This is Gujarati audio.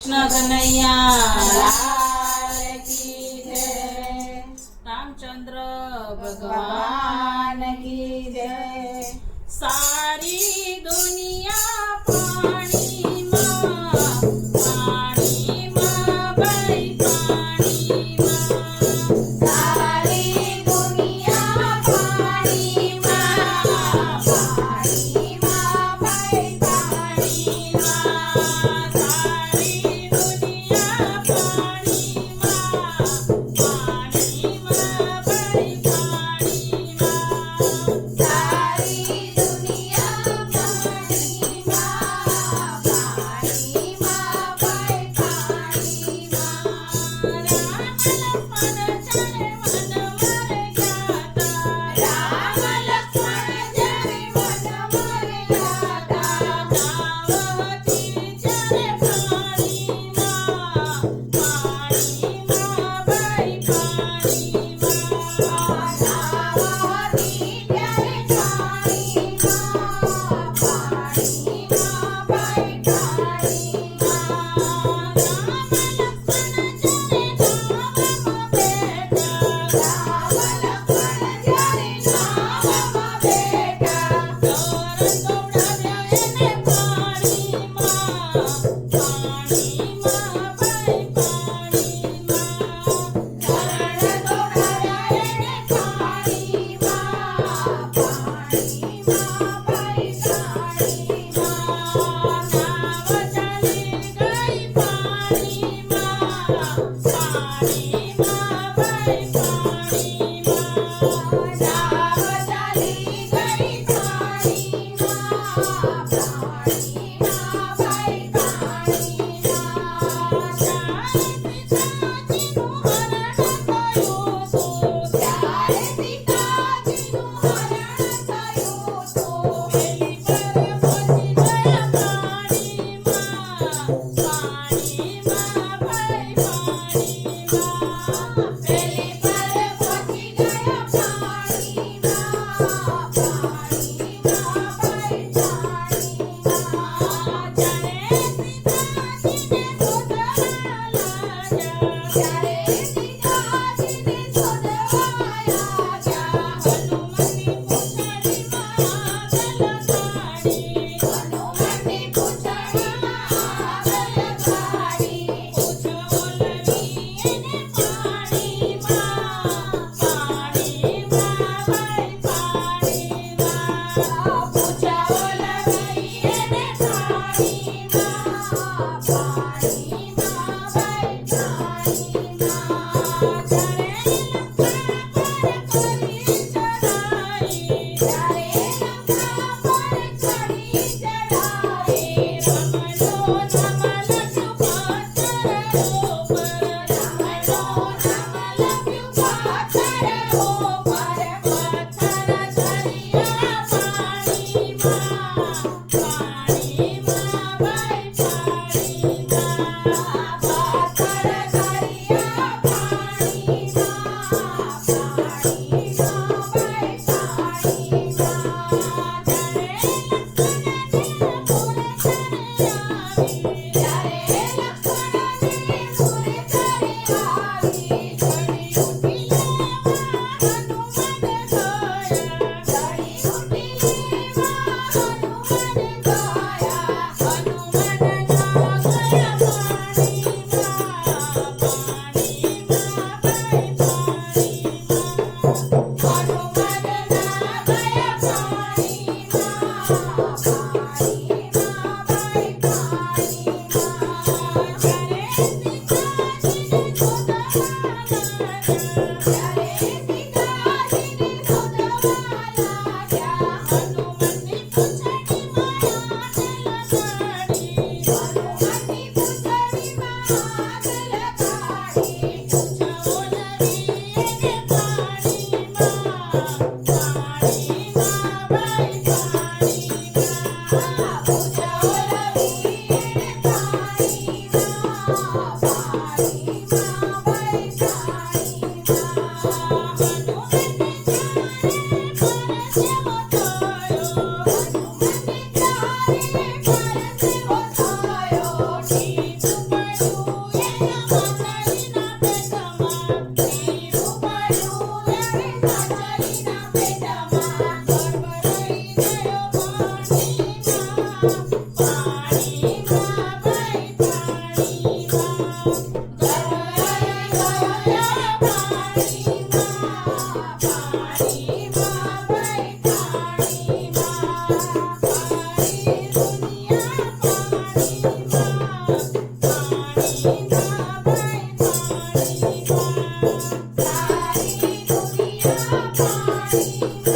કનૈયા લાલ કી જય, રામચંદ્ર ભગવાન કી જય। સારી દુનિયા પાણીમાં, પાણીમાં ભાઈ પાણીમાં, સારી દુનિયા પાણીમાં, પાણીમાં ભાઈ પાણીમાં, સારી દુનિયા પાણીમાં, પાણીમાં ભાઈ પાણીમાં, સારી દુનિયા પાણીમાં, પાણીમાં ભાઈ પાણીમાં। રામ લક્ષ્મણ જ્યારે વન મારે ગયા હતા, જાવતી જ્યારે પાણીમાં, પાણીમાં ભાઈ પાણીમાં, જાવતી ત્યારે પાણીમાં, પાણીમાં ભાઈ પાણીમાં। પાણીમાં ભાઈ પાણીમાં ગરગર ગયો પાણીમાં પાણીમાં ભાઈ પાણીમાં સારી દુનિયા પાણીમાં પાણીમાં ભાઈ પાણીમાં સારી દુનિયા પાણીમાં